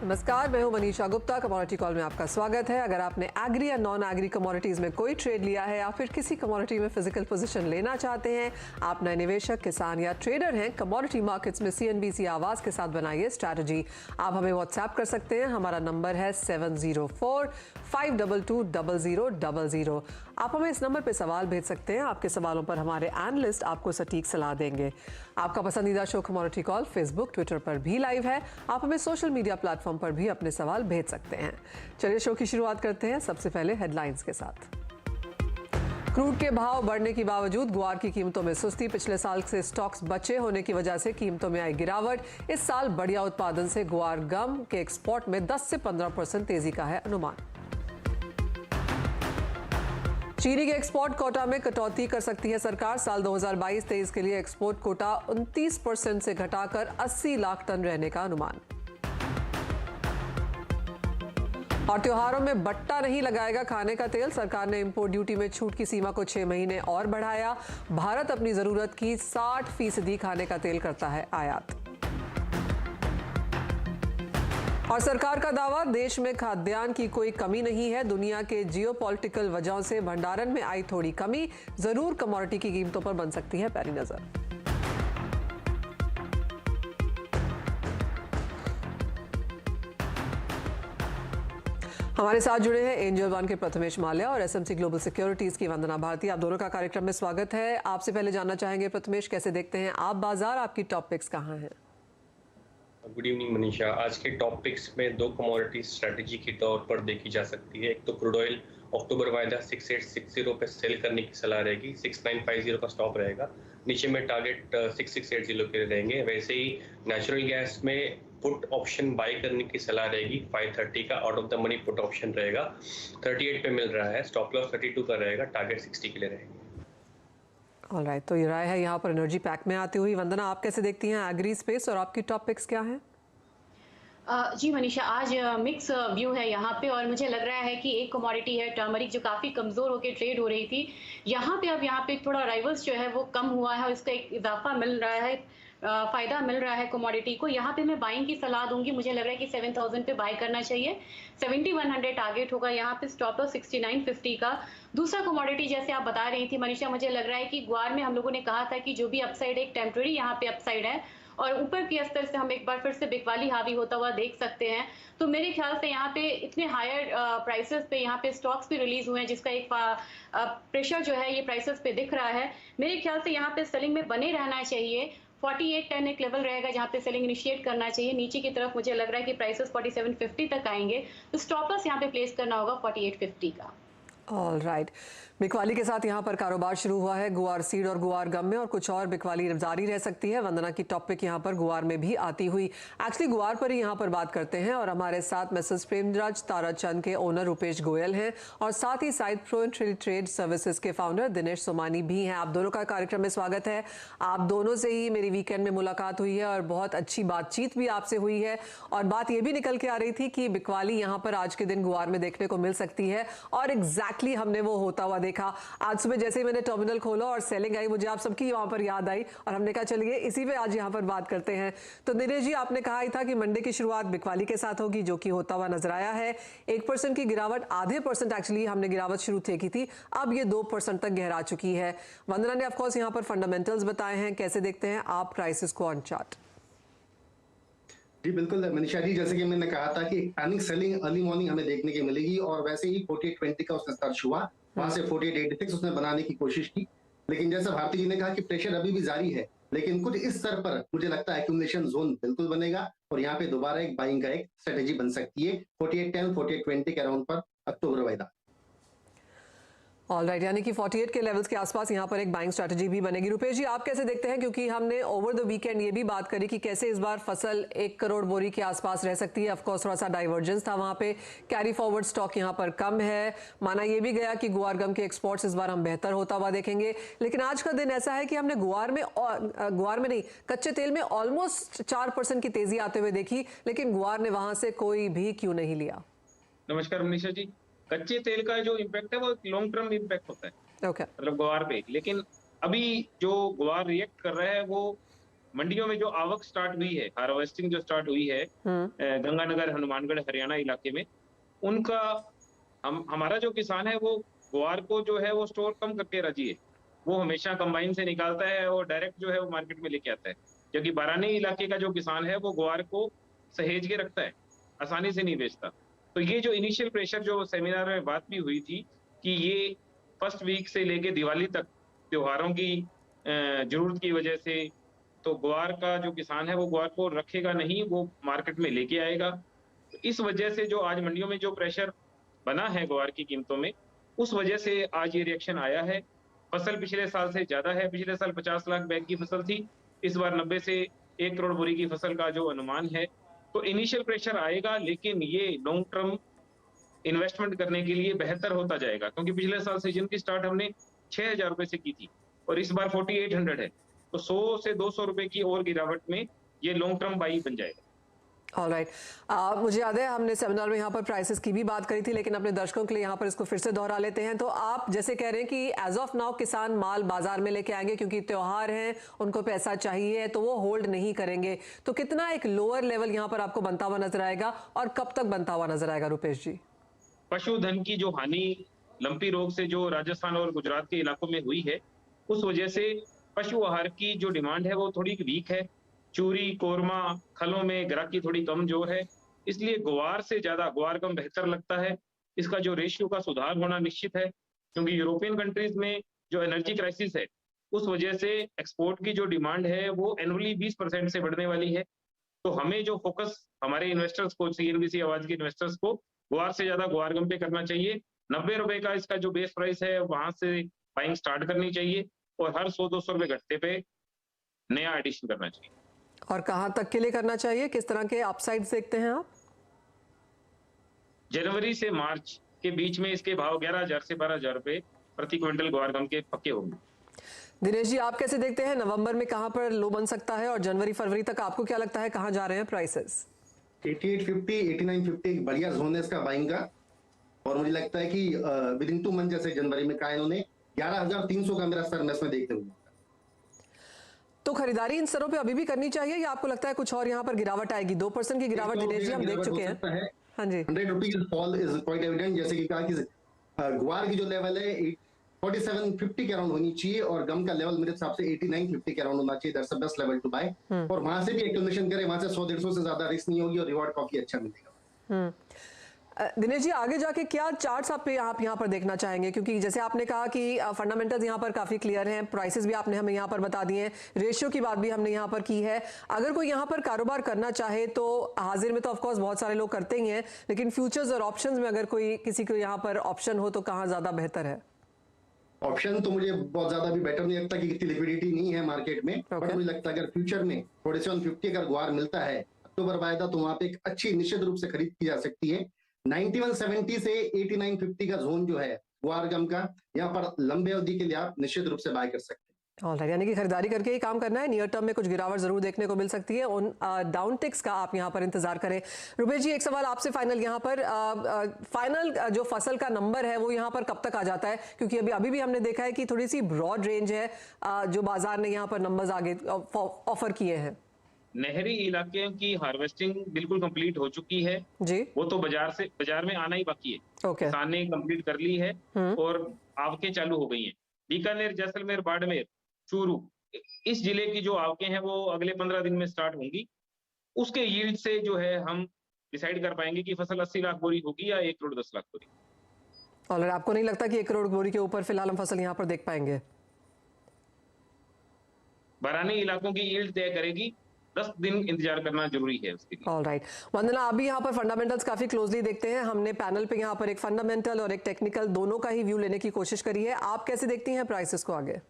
नमस्कार, मैं हूं मनीषा गुप्ता। कमोडिटी कॉल में आपका स्वागत है। अगर आपने एग्री या नॉन एग्री कमोडिटीज में कोई ट्रेड लिया है या फिर किसी कमोडिटी में फिजिकल पोजीशन लेना चाहते हैं, आप नए निवेशक, किसान या ट्रेडर हैं, कमोडिटी मार्केट्स में सीएनबीसी आवाज के साथ बनाइए स्ट्रैटेजी। आप हमें व्हाट्सएप कर सकते हैं। हमारा नंबर है 704-522-0000। आप हमें इस नंबर पर सवाल भेज सकते हैं। आपके सवालों पर हमारे एनालिस्ट आपको सटीक सलाह देंगे। आपका पसंदीदा show commodity call Facebook, Twitter पर भी लाइव है। आप हमें सोशल मीडिया प्लेटफॉर्म पर भी अपने सवाल भेज सकते हैं। चलिए शो की शुरुआत करते हैं सबसे पहले हेडलाइंस के साथ। क्रूड के भाव बढ़ने के बावजूद गुआर की कीमतों में सुस्ती। पिछले साल से स्टॉक्स बचे होने की वजह से कीमतों में आई गिरावट। इस साल बढ़िया उत्पादन से गुआर गम के एक्सपोर्ट में 10 से 15% तेजी का है अनुमान। चीनी के एक्सपोर्ट कोटा में कटौती कर सकती है सरकार। साल 2022-23 के लिए एक्सपोर्ट कोटा 29% से घटाकर 80 लाख टन रहने का अनुमान। और त्योहारों में बट्टा नहीं लगाएगा खाने का तेल। सरकार ने इंपोर्ट ड्यूटी में छूट की सीमा को 6 महीने और बढ़ाया। भारत अपनी जरूरत की 60% खाने का तेल करता है आयात। और सरकार का दावा, देश में खाद्यान्न की कोई कमी नहीं है। दुनिया के जियोपॉलिटिकल वजहों से भंडारण में आई थोड़ी कमी जरूर कमोडिटी की कीमतों पर बन सकती है पैनी नजर। हमारे साथ जुड़े हैं एंजल वन के प्रथमेश माल्या और एसएमसी ग्लोबल सिक्योरिटीज की वंदना भारती। आप दोनों का कार्यक्रम में स्वागत है। आपसे पहले जानना चाहेंगे प्रथमेश, कैसे देखते हैं आप बाजार, आपकी टॉप पिक्स कहां हैं? Good evening Manisha. आज के टॉपिक्स में दो कमोडिटी स्ट्रेटजी के तौर पर देखी जा सकती है। एक तो क्रूड ऑयल अक्टूबर वायदा 6860 पे सेल करने की सलाह रहेगी। 6950 का स्टॉप रहेगा। नीचे में टारगेट 6680 के रहेंगे। वैसे ही नेचुरल गैस में पुट ऑप्शन बाय करने की सलाह रहेगी। 530 का out of the money put option रहेगा। 38 पे मिल रहा है। स्टॉप लॉस 32 का रहेगा। टारगेट 60 के लिए रहेगा। ऑलराइट, तो ये राय है यहाँ पर एनर्जी पैक में आती हुई। वंदना, आप कैसे देखती हैं एग्री स्पेस और आपकी टॉप पिक्स क्या हैं? जी मनीषा, आज मिक्स व्यू है यहाँ पे और मुझे लग रहा है कि एक कमोडिटी है टर्मरिक जो काफ़ी कमज़ोर होकर ट्रेड हो रही थी। अब यहाँ पे थोड़ा राइवल्स जो है वो कम हुआ है और इसका एक इजाफा मिल रहा है, फ़ायदा मिल रहा है कमोडिटी को। यहाँ पे मैं बाइंग की सलाह दूंगी। मुझे लग रहा है कि 7000 पे बाय करना चाहिए। 7100 टारगेट होगा। यहाँ पे स्टॉप लॉस 6950 का। दूसरा कमोडिटी जैसे आप बता रही थी मनीषा, मुझे लग रहा है कि ग्वार में हम लोगों ने कहा था कि जो भी अपसाइड एक टेम्पररी यहाँ पे अपसाइड है और ऊपर के स्तर से हम एक बार फिर से बिकवाली हावी होता हुआ देख सकते हैं। तो मेरे ख्याल से यहाँ पे इतने हायर प्राइसेस पे यहाँ पे स्टॉक्स भी रिलीज हुए हैं जिसका एक प्रेशर जो है ये प्राइसेस पे दिख रहा है। मेरे ख्याल से यहाँ पे सेलिंग में बने रहना चाहिए। 4810 एक लेवल रहेगा जहाँ पे सेलिंग इनिशिएट करना चाहिए। नीचे की तरफ मुझे लग रहा है कि प्राइसेस 4750 तक आएंगे, तो स्टॉप लॉस यहाँ पे प्लेस करना होगा 4850 का। ऑलराइट, बिकवाली के साथ यहाँ पर कारोबार शुरू हुआ है गुआर सीड और गुआर गम में, और कुछ और बिकवाली जारी रह सकती है। वंदना की टॉपिक यहाँ पर गुआर में भी आती हुई। एक्चुअली गुआर पर ही यहाँ पर बात करते हैं और हमारे साथ मैसेज प्रेमराज ताराचंद के ओनर रुपेश गोयल हैं और साथ ही साइड प्रो ट्रेड सर्विसेज के फाउंडर दिनेश सोमानी भी हैं। आप दोनों का कार्यक्रम में स्वागत है। आप दोनों से ही मेरी वीकेंड में मुलाकात हुई है और बहुत अच्छी बातचीत भी आपसे हुई है और बात ये भी निकल के आ रही थी कि बिकवाली यहाँ पर आज के दिन गुआर में देखने को मिल सकती है और एग्जैक्टली हमने वो होता हुआ देखा। आज सुबह जैसे ही मैंने टर्मिनल खोला और सेलिंग आई, मुझे आप सबकी वहां पर याद आई और हमने कहा चलिए इसी पे आज यहाँ पर बात करते हैं। तो दिनेश जी, आपने कहा ही था कि मंडे की शुरुआत बिकवाली के साथ होगी, जो कि होता हुआ नजर आया है। 1% की गिरावट, आधे % एक्चुअली हमने गिरावट शुरू की थी, अब ये 2% तक गहरा चुकी है। वंदना ने ऑफकोर्स यहाँ पर फंडामेंटल्स बताए हैं, कैसे देखते हैं आप प्राइसेस को ऑन चार्ट? जी बिल्कुल मनीषा जी, जैसे कि मैंने कहा था कि पैनिक सेलिंग अर्ली मॉर्निंग हमें देखने की मिलेगी और वैसे ही 4820 का उसने स्टार्ट हुआ, वहां से 4886 उसने बनाने की कोशिश की। लेकिन जैसा भारती जी ने कहा कि प्रेशर अभी भी जारी है, लेकिन कुछ इस स्तर पर मुझे लगता है एक्यूमुलेशन जोन बिल्कुल बनेगा और यहाँ पे दोबारा एक बाइंग का एक स्ट्रेटेजी बन सकती है 4810 4820 के अराउंड पर अक्टूबर वायदा। ऑलराइट, यानी कि 48 के लेवल्स के आसपास यहाँ पर एक बाइंग स्ट्रैटेजी भी बनेगी। रुपेश जी, आप कैसे देखते हैं, क्योंकि हमने ओवर द वीकेंड ये भी बात करी कि कैसे इस बार फसल 1 करोड़ बोरी के आसपास रह सकती है। ऑफकोर्स थोड़ा सा डाइवर्जेंस था वहाँ पे, कैरी फॉरवर्ड स्टॉक यहाँ पर कम है। माना ये भी गया कि गुआर गम के एक्सपोर्ट्स इस बार हम बेहतर होता हुआ देखेंगे, लेकिन आज का दिन ऐसा है कि हमने गुआर में नहीं, कच्चे तेल में ऑलमोस्ट 4% की तेजी आते हुए देखी, लेकिन गुआर ने वहां से कोई भी क्यों नहीं लिया? नमस्कार मनीषा जी। कच्चे तेल का जो इम्पैक्ट है वो एक लॉन्ग टर्म इम्पैक्ट होता है, ओके। मतलब ग्वार पे। लेकिन अभी जो ग्वार रिएक्ट कर रहा है वो मंडियों में जो आवक स्टार्ट हुई है, हार्वेस्टिंग जो स्टार्ट हुई है गंगानगर, हनुमानगढ़, हरियाणा इलाके में, उनका हमारा जो किसान है वो ग्वार को जो है वो स्टोर कम करके राजी है। वो हमेशा कंबाइन से निकालता है और डायरेक्ट जो है वो मार्केट में लेके आता है। जबकि बारानी इलाके का जो किसान है वो ग्वार को सहेज के रखता है, आसानी से नहीं बेचता। तो ये जो इनिशियल प्रेशर जो सेमिनार में बात भी हुई थी कि ये फर्स्ट वीक से लेके दिवाली तक त्योहारों की जरूरत की वजह से, तो ग्वार का जो किसान है वो ग्वार को रखेगा नहीं, वो मार्केट में लेके आएगा। तो इस वजह से जो आज मंडियों में जो प्रेशर बना है ग्वार की कीमतों में, उस वजह से आज ये रिएक्शन आया है। फसल पिछले साल से ज्यादा है, पिछले साल 50 लाख बैग की फसल थी, इस बार 90 से 1 करोड़ बोरी की फसल का जो अनुमान है। तो इनिशियल प्रेशर आएगा, लेकिन ये लॉन्ग टर्म इन्वेस्टमेंट करने के लिए बेहतर होता जाएगा, क्योंकि पिछले साल सीजन की स्टार्ट हमने 6,000 रुपए से की थी और इस बार 4800 है। तो 100 से 200 रुपए की और गिरावट में ये लॉन्ग टर्म बाई बन जाएगा। ऑलराइट, मुझे याद है हमने सेमिनार में यहाँ पर प्राइसेस की भी बात करी थी, लेकिन अपने दर्शकों के लिए यहाँ पर इसको फिर से दोहरा लेते हैं। तो आप जैसे कह रहे हैं कि एज ऑफ नाउ किसान माल बाजार में लेके आएंगे क्योंकि त्योहार हैं, उनको पैसा चाहिए, तो वो होल्ड नहीं करेंगे। तो कितना एक लोअर लेवल यहाँ पर आपको बनता हुआ नजर आएगा और कब तक बनता हुआ नजर आएगा रुपेश जी? पशुधन की जो हानि लंपी रोग से जो राजस्थान और गुजरात के इलाकों में हुई है, उस वजह से पशु आहार की जो डिमांड है वो थोड़ी वीक है। चूरी, कोरमा, खलों में ग्राहकी थोड़ी कमजोर है, इसलिए ग्वार से ज्यादा ग्वार कम बेहतर लगता है। इसका जो रेशियो का सुधार होना निश्चित है, क्योंकि यूरोपियन कंट्रीज में जो एनर्जी क्राइसिस है उस वजह से एक्सपोर्ट की जो डिमांड है वो एनुअली 20% से बढ़ने वाली है। तो हमें जो फोकस हमारे इन्वेस्टर्स को, CNBC आवाज के इन्वेस्टर्स को ग्वार से ज्यादा ग्वार गम पे करना चाहिए। 90 रुपए का इसका जो बेस प्राइस है वहां से बाइंग स्टार्ट करनी चाहिए और हर 100-200 रुपए घटते पे नया एडिशन करना चाहिए। और कहां तक के लिए करना चाहिए? किस तरह के अपसाइड्स देखते हैं आप? जनवरी से मार्च के बीच में इसके भाव 11,000 से 12,000 रुपए प्रति क्विंटल ग्वार गम के पक्के होंगे। दिनेश जी, आप कैसे देखते हैं नवंबर में कहां पर लो बन सकता है और जनवरी फरवरी तक आपको क्या लगता है कहां जा रहे हैं प्राइसेस? 8850, 8950 एक बढ़िया जोन है इसका बाइंग का, और मुझे लगता है कि विद इन 2 मंथ जैसे जनवरी में कहा इन्होंने 11,300 का मेरा स्तर मैं इसमें देखते हुए। तो खरीदारी इन स्तरों पे अभी भी करनी चाहिए या आपको लगता है कुछ और यहाँ पर गिरावट आएगी? 2% की गिरावट दिनेश जी हम देख चुके हैं। हाँ जी, 100 rupees fall is quite evident. जैसे कि कहा कि ग्वार की जो लेवल है 4750 के अराउंड होनी चाहिए और गम का लेवल मेरे हिसाब से 8950 के अराउंड होना चाहिए। That's the best level to buy. और वहां से भी एक्यूमुलेशन करें, वहां से 100-150 से ज्यादा रिस्क नहीं होगी और रिवॉर्ड काफी अच्छा मिलेगा। दिनेश जी, आगे जाके क्या चार्ट्स आप यहाँ पर देखना चाहेंगे? क्योंकि जैसे आपने कहा कि फंडामेंटल्स यहाँ पर काफी क्लियर हैं, प्राइसेस भी आपने हमें यहाँ पर बता दिए हैं, रेशियो की बात भी हमने यहाँ पर की है। अगर कोई यहाँ पर कारोबार करना चाहे तो हाजिर में तो ऑफकोर्स बहुत सारे लोग करते ही हैं, लेकिन फ्यूचर्स और ऑप्शंस में अगर कोई किसी को यहाँ पर ऑप्शन हो तो कहाँ ज्यादा बेहतर है? ऑप्शन तो मुझे बहुत ज्यादा भी बेटर नहीं लगता कि इतनी लिक्विडिटी नहीं है मार्केट में। बट मुझे लगता है अगर फ्यूचर में 4750 अगर ग्वार मिलता है अक्टूबर वायदा, तो वहां पे एक अच्छी निश्चित रूप से खरीद की जा सकती है। 9170 से 8950 का जोन जो है ग्वार गम का, यहाँ पर लंबे अवधि के लिए आप निश्चित रूप से बाय कर सकते हैं। ऑलराइट, यानी कि खरीदारी करके ही काम करना है। नियर टर्म में कुछ गिरावट जरूर देखने को मिल सकती है, उन डाउन टिक्स का आप यहाँ पर इंतजार करें। रुपेश जी, एक सवाल आपसे फाइनल, यहाँ पर फाइनल जो फसल का नंबर है वो यहाँ पर कब तक आ जाता है? क्योंकि अभी भी हमने देखा है कि थोड़ी सी ब्रॉड रेंज है जो बाजार ने यहाँ पर नंबर्स आगे ऑफर किए हैं। नहरी इलाके की हार्वेस्टिंग बिल्कुल कंप्लीट हो चुकी है जी, वो तो बाजार में आना ही बाकी है। ओके, किसान ने कंप्लीट कर ली है और आवकें चालू हो गई हैं। बीकानेर, जैसलमेर, बाड़मेर, चूरू, इस जिले की जो आवकें हैं वो अगले 15 दिन में स्टार्ट होंगी। उसके यील्ड से जो है हम डिसाइड कर पाएंगे कि फसल 80 लाख बोरी होगी या 1 करोड़ 10 लाख बोरी। ऑलराइट, आपको नहीं लगता कि 1 करोड़ बोरी के ऊपर फिलहाल हम फसल यहाँ पर देख पाएंगे? बारानी इलाकों की यील्ड तय करेगी, 10 दिन इंतजार करना जरूरी है उसके लिए। ऑलराइट, वंदना, अभी यहाँ पर फंडामेंटल्स काफी क्लोजली देखते हैं। हमने पैनल पे यहाँ पर एक फंडामेंटल और एक टेक्निकल दोनों का ही व्यू लेने की कोशिश करी है। आप कैसे देखती हैं प्राइसेस को आगे?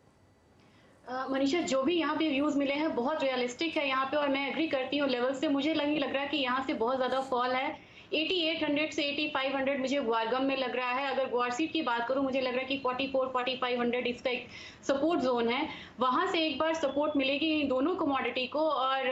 मनीषा, जो भी यहाँ पे व्यूज मिले हैं बहुत रियलिस्टिक है यहाँ पे, और मैं एग्री करती हूँ लेवल से। मुझे नहीं लग रहा है कि यहाँ से बहुत ज्यादा फॉल है। 8800 से 8500 मुझे ग्वारगम में लग रहा है। अगर ग्वार सीड की बात करूं, मुझे लग रहा है कि 44-4500 इसका एक सपोर्ट जोन है। वहां से एक बार सपोर्ट मिलेगी इन दोनों कमोडिटी को, और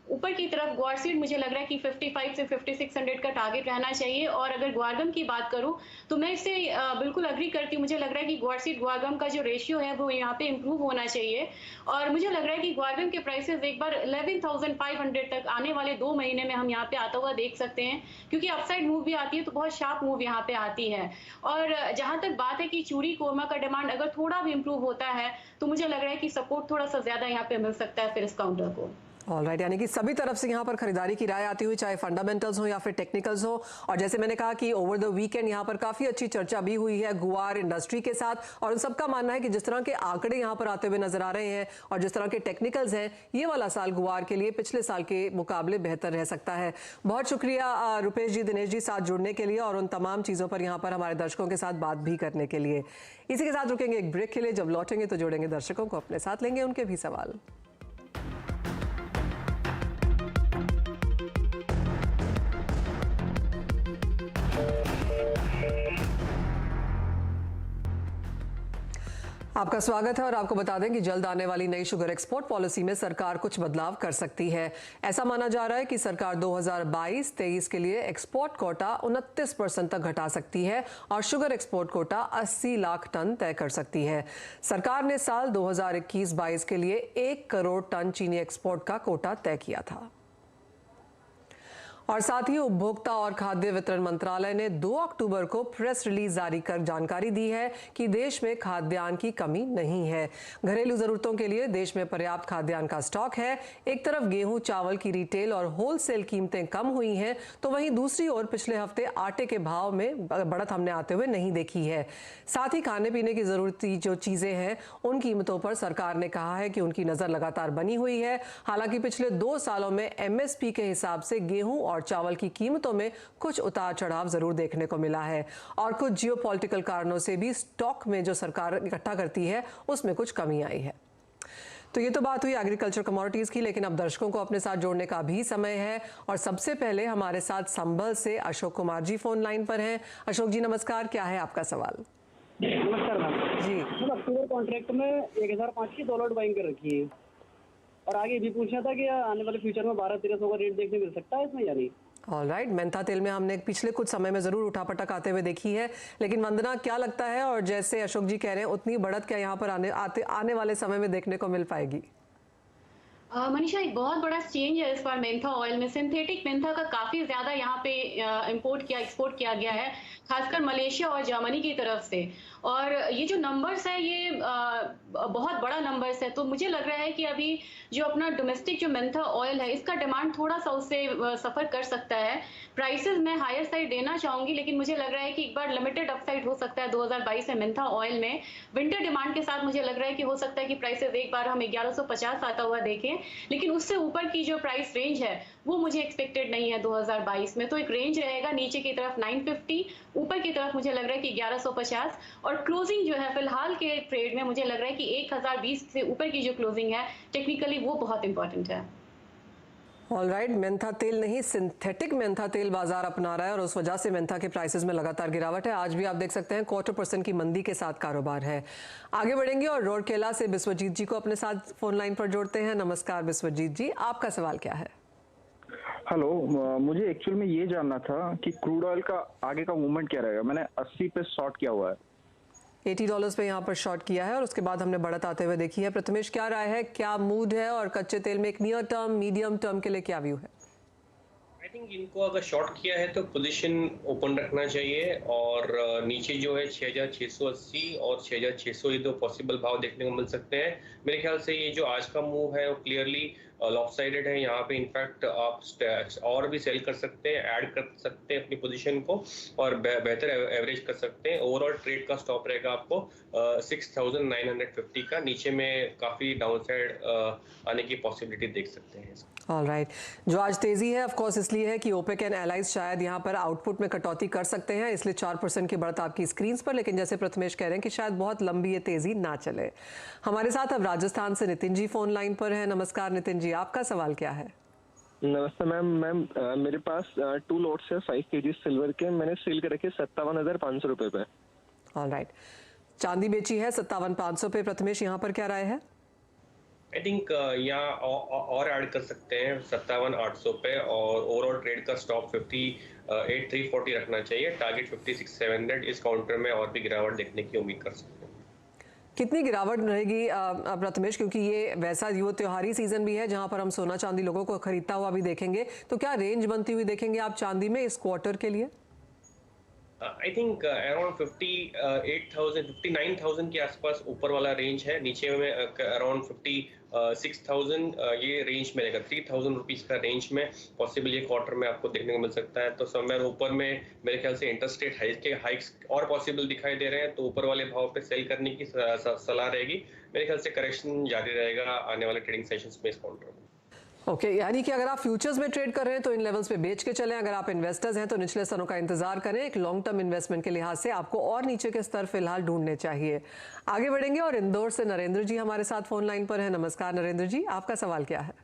ऊपर की तरफ गुआर सीड मुझे लग रहा है कि 55 से 5600 का टारगेट रहना चाहिए। और अगर गुआरगम की बात करूं तो मैं इससे बिल्कुल अग्री करती हूँ। मुझे लग रहा है कि गुआर सीड गुआरगम का जो रेशियो है वो यहाँ पे इंप्रूव होना चाहिए। और मुझे लग रहा है कि गुआरगम के प्राइसेस एक बार 11,500 तक आने वाले 2 महीने में हम यहाँ पे आता हुआ देख सकते हैं, क्योंकि अपसाइड मूव भी आती है तो बहुत शार्प मूव यहाँ पे आती है। और जहां तक बात है कि चूड़ी कोरमा का डिमांड अगर थोड़ा भी इंप्रूव होता है तो मुझे लग रहा है कि सपोर्ट थोड़ा सा ज्यादा यहाँ पे मिल सकता है फिर इस काउंटर को। ऑलराइट, यानी कि सभी तरफ से यहाँ पर खरीदारी की राय आती हुई, चाहे फंडामेंटल्स हो या फिर टेक्निकल्स हो। और जैसे मैंने कहा कि ओवर द वीकेंड यहाँ पर काफी अच्छी चर्चा भी हुई है गुआर इंडस्ट्री के साथ, और उन सबका मानना है कि जिस तरह के आंकड़े यहाँ पर आते हुए नजर आ रहे हैं और जिस तरह के टेक्निकल्स हैं, ये वाला साल गुआर के लिए पिछले साल के मुकाबले बेहतर रह सकता है। बहुत शुक्रिया रुपेश जी, दिनेश जी साथ जुड़ने के लिए और उन तमाम चीजों पर यहाँ पर हमारे दर्शकों के साथ बात भी करने के लिए। इसी के साथ रुकेंगे एक ब्रेक के लिए। जब लौटेंगे तो जोड़ेंगे दर्शकों को अपने साथ, लेंगे उनके भी सवाल। आपका स्वागत है और आपको बता दें कि जल्द आने वाली नई शुगर एक्सपोर्ट पॉलिसी में सरकार कुछ बदलाव कर सकती है। ऐसा माना जा रहा है कि सरकार 2022-23 के लिए एक्सपोर्ट कोटा 29% तक घटा सकती है और sugar export quota 80 lakh ton तय कर सकती है। सरकार ने साल 2021-22 के लिए 1 करोड़ टन चीनी एक्सपोर्ट का कोटा तय किया था। और साथ ही उपभोक्ता और खाद्य वितरण मंत्रालय ने 2 अक्टूबर को प्रेस रिलीज जारी कर जानकारी दी है कि देश में खाद्यान्न की कमी नहीं है। घरेलू जरूरतों के लिए देश में पर्याप्त खाद्यान्न का स्टॉक है। एक तरफ गेहूं चावल की रिटेल और होलसेल कीमतें कम हुई हैं, तो वहीं दूसरी ओर पिछले हफ्ते आटे के भाव में बढ़त हमने आते हुए नहीं देखी है। साथ ही खाने पीने की जरूरती जो चीजें हैं उन कीमतों पर सरकार ने कहा है कि उनकी नजर लगातार बनी हुई है। हालांकि पिछले 2 सालों में MSP के हिसाब से गेहूं और चावल की कीमतों में कुछ उतार चढ़ाव जरूर देखने को मिला है और कुछ जियोपॉलिटिकल कारणों से भी स्टॉक में जो सरकार इकट्ठा करती है उसमें कुछ कमी आई है। तो ये तो बात हुई एग्रीकल्चर कमोडिटीज की, लेकिन अब दर्शकों को अपने साथ जोड़ने का भी समय है और सबसे पहले हमारे साथ संभल से अशोक कुमार जी फोन लाइन पर हैं। अशोक जी नमस्कार, क्या है आपका सवाल? नमस्कार मैम जी। अक्टूबर कॉन्ट्रैक्ट में 1005 की 2 लॉट बाइंग कर रखी है और आगे भी पूछना था कि आने वाले फ्यूचर में 1200-1300 का रेट देखने मिल सकता है इसमें या नहीं? ऑलराइट, मेंथा तेल में हमने पिछले कुछ समय में जरूर उठापटक आते हुए देखी है, लेकिन वंदना क्या लगता है, और जैसे अशोक जी कह रहे हैं उतनी बढ़त क्या यहाँ पर आने वाले समय में देखने को मिल पाएगी? मनीषा, एक बहुत बड़ा चेंज है इस बार मेंथा ऑयल में। सिंथेटिक मेंथा का काफी ज्यादा यहाँ पे एक्सपोर्ट किया गया है, खासकर मलेशिया और जर्मनी की तरफ से। और ये जो नंबर्स है ये बहुत बड़ा नंबर्स है। तो मुझे लग रहा है कि अभी जो अपना डोमेस्टिक जो मेंथा ऑयल है इसका डिमांड थोड़ा सा उससे सफर कर सकता है। प्राइसेस मैं हायर साइड देना चाहूंगी, लेकिन मुझे लग रहा है कि एक बार लिमिटेड अपसाइड हो सकता है 2022 में मेंथा ऑयल में। विंटर डिमांड के साथ मुझे लग रहा है कि हो सकता है कि प्राइसेस एक बार हम 1150 आता हुआ देखें, लेकिन उससे ऊपर की जो प्राइस रेंज है वो मुझे एक्सपेक्टेड नहीं है 2022 में। तो एक रेंज रहेगा नीचे की तरफ 950, ऊपर की तरफ मुझे लग रहा है कि 1150। और क्लोजिंग जो है फिलहाल के ट्रेड में मुझे लग रहा है कि 1020 से ऊपर की जो क्लोजिंग है टेक्निकली वो बहुत इंपॉर्टेंट है। ऑलराइट, मेंथा तेल नहीं सिंथेटिक मेंथा तेल बाजार अपना रहा है और उस वजह से मेंथा के प्राइसेस में लगातार गिरावट है। आज भी आप देख सकते हैं 0.25% की मंदी के साथ कारोबार है। आगे बढ़ेंगे और रोडकेला से बिस्वजीत जी को अपने साथ फोन लाइन पर जोड़ते हैं। नमस्कार बिस्वजीत जी, आपका सवाल क्या है? हेलो, मुझे एक्चुअल में ये जानना था कि क्रूड ऑयल का आगे का मूवमेंट क्या रहेगा। मैंने 80 पे शॉर्ट किया हुआ है, $80 पे यहाँ पर शॉर्ट किया है और उसके बाद हमने बढ़त आते हुए देखी है। प्रथमेश, क्या राय है, क्या मूड है और कच्चे तेल में एक नियर टर्म मीडियम टर्म के लिए क्या व्यू है? आई थिंक इनको अगर शॉर्ट किया है तो पोजीशन ओपन रखना चाहिए और नीचे जो है 6680 और 6600 ये 2 पॉसिबल भाव देखने को मिल सकते हैं। मेरे ख्याल से ये जो आज का मूव है वो क्लियरली लॉपसाइडेड है। यहाँ पे इनफैक्ट आप और भी सेल कर सकते हैं, ऐड कर सकते हैं अपनी पोजीशन को और बेहतर एवरेज कर सकते हैं। ओवरऑल ट्रेड का स्टॉप रहेगा आपको 6950 का। नीचे में काफी डाउनसाइड आने की पॉसिबिलिटी देख सकते हैं। ऑलराइट, जो आज तेजी है ऑफ कोर्स इसलिए है कि ओपेक एंड एलाइज शायद यहाँ पर आउटपुट में कटौती कर सकते हैं, इसलिए 4% की बढ़त आपकी स्क्रीन पर। लेकिन जैसे प्रथमेश कह रहे हैं कि शायद बहुत लंबी ये तेजी ना चले। हमारे साथ अब राजस्थान से नितिन जी फोन लाइन पर है। नमस्कार नितिन जी, आपका सवाल क्या है? नमस्ते मैम मेरे पास 2 लॉट्स है 5 kg सिल्वर के। मैंने सेल कर रखे 57,500 रुपए पे। ऑलराइट, चांदी बेची है 57,500 पे। प्रथमेश, यहाँ पर क्या राय है? आई थिंक यहाँ और ऐड कर सकते हैं 57,800 पे, और ओवरऑल ट्रेड का स्टॉप 58,340 रखना चाहिए, टारगेट 56,700। इस काउंटर में और भी गिरावट देखने की उम्मीद कर सकते हैं। कितनी गिरावट रहेगी प्रथमेश, क्योंकि ये वैसा ये त्योहारी सीजन भी है जहां पर हम सोना चांदी लोगों को खरीदता हुआ भी देखेंगे, तो क्या रेंज बनती हुई देखेंगे आप चांदी में इस क्वार्टर के लिए? आई थिंक अराउंड 58,000 59,000 के आसपास ऊपर वाला रेंज है, नीचे में अराउंड 56,000 ये रेंज में रहेगा। 3,000 रुपीज का रेंज में पॉसिबल ये क्वार्टर में आपको देखने को मिल सकता है। तो समवेयर ऊपर में मेरे ख्याल से इंटरेस्ट रेट हाइक्स और पॉसिबल दिखाई दे रहे हैं, तो ऊपर वाले भाव पे सेल करने की सलाह रहेगी। मेरे ख्याल से करेक्शन जारी रहेगा आने वाले ट्रेडिंग सेशंस में इस काउंटर में। ओके, यानी कि अगर आप फ्यूचर्स में ट्रेड कर रहे हैं तो इन लेवल्स पे बेच के चलें, अगर आप इन्वेस्टर्स हैं तो निचले स्तरों का इंतजार करें। एक लॉन्ग टर्म इन्वेस्टमेंट के लिहाज से आपको और नीचे के स्तर फिलहाल ढूंढने चाहिए। आगे बढ़ेंगे और इंदौर से नरेंद्र जी हमारे साथ फोन लाइन पर है। नमस्कार नरेंद्र जी, आपका सवाल क्या है?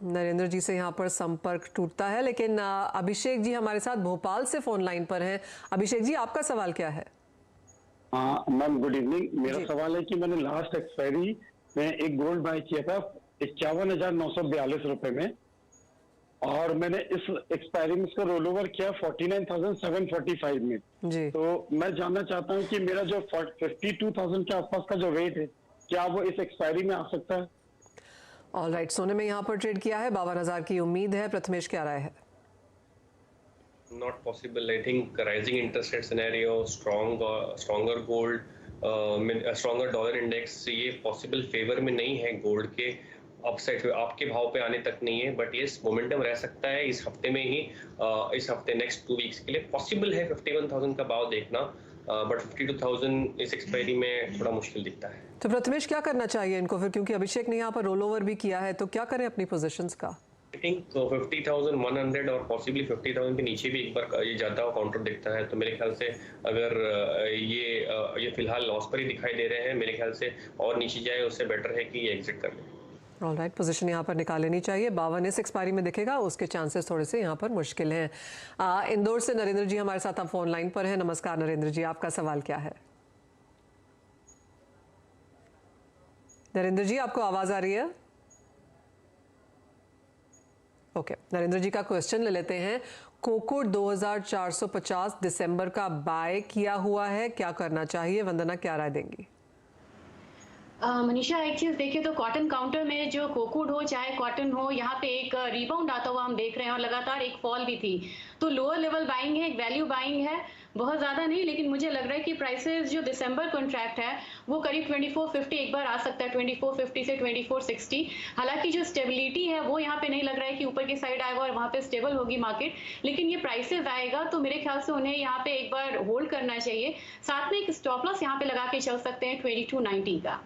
नरेंद्र जी से यहाँ पर संपर्क टूटता है, लेकिन अभिषेक जी हमारे साथ भोपाल से फोन लाइन पर हैं। अभिषेक जी, आपका सवाल क्या है? हाँ मैम, गुड इवनिंग। मेरा सवाल है कि मैंने लास्ट एक्सपायरी में एक गोल्ड बाय किया था 51,942 रुपए में, और मैंने इस एक्सपायरी में इसका रोल ओवर किया 49,745 में जी। तो मैं जानना चाहता हूँ कि मेरा जो 52,000 के आसपास का जो रेट है, क्या वो इस एक्सपायरी में आ सकता है? ऑलराइट, सोने में यहाँ पर ट्रेड किया है, 52,000 की उम्मीद है। प्रथमेश, क्या राय है? Not possible. I think rising interest rate scenario, stronger gold, stronger dollar index, ये पॉसिबल फेवर में नहीं है गोल्ड के। अपसाइड आपके भाव पे आने तक नहीं है, बट ये मोमेंटम रह सकता है इस हफ्ते में ही। इस हफ्ते नेक्स्ट 2 वीक्स के लिए पॉसिबल है 51,000 का भाव देखना, बट 52,000 इस एक्सपायरी में थोड़ा मुश्किल दिखता है। तो प्रथमेश, क्या करना चाहिए इनको फिर, क्योंकि अभिषेक ने यहाँ पर रोल ओवर भी किया है, तो क्या करें अपनी पोजीशंस का? आई थिंक 50,100 और पॉसिबली 50,000 के नीचे भी एक बार ये जाता हुआ काउंटर दिखता है। तो मेरे ख्याल से अगर ये फिलहाल लॉस पर ही दिखाई दे रहे हैं, मेरे ख्याल से और नीचे जाए उससे बेटर है कि ये एग्जिट कर लें। ऑलराइट, पोजीशन यहाँ पर निकाल लेनी चाहिए। 52 इस एक्सपायरी में दिखेगा, उसके चांसेस थोड़े से यहाँ पर मुश्किल हैं। इंदौर से नरेंद्र जी हमारे साथ आप फोन लाइन पर हैं। नमस्कार नरेंद्र जी, आपका सवाल क्या है? नरेंद्र जी, आपको आवाज आ रही है? ओके, नरेंद्र जी का क्वेश्चन ले लेते हैं। कोकुड 2,450 दिसंबर का बाय किया हुआ है, क्या करना चाहिए? वंदना, क्या राय देंगी? मनीषा, एक चीज देखिए तो कॉटन काउंटर में जो कोकुड हो चाहे कॉटन हो, यहाँ पे एक रिबाउंड आता हुआ हम देख रहे हैं और लगातार एक फॉल भी थी। तो लोअर लेवल बाइंग है, एक वैल्यू बाइंग है, बहुत ज्यादा नहीं, लेकिन मुझे लग रहा है कि प्राइसेस जो दिसंबर कॉन्ट्रैक्ट है वो करीब 2450 एक बार आ सकता है, 2450 से 2460। हालांकि जो स्टेबिलिटी है वो यहाँ पे नहीं लग रहा है कि ऊपर की साइड आएगा और वहाँ पे स्टेबल होगी मार्केट, लेकिन ये प्राइसेस आएगा तो मेरे ख्याल से उन्हें यहाँ पे एक बार होल्ड करना चाहिए। साथ में एक स्टॉप लॉस यहाँ पे लगा के चल सकते हैं 2290 का।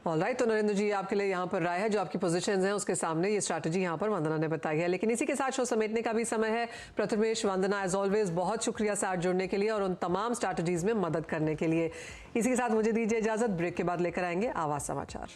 ऑलराइट, तो नरेंद्र जी आपके लिए यहाँ पर राय है, जो आपकी पोजीशंस हैं उसके सामने ये स्ट्रैटेजी यहाँ पर वंदना ने बताई है। लेकिन इसी के साथ शो समेटने का भी समय है। प्रथमेश, वंदना, एज ऑलवेज बहुत शुक्रिया साथ जुड़ने के लिए और उन तमाम स्ट्रैटेजीज में मदद करने के लिए। इसी के साथ मुझे दीजिए इजाजत, ब्रेक के बाद लेकर आएंगे आवाज समाचार।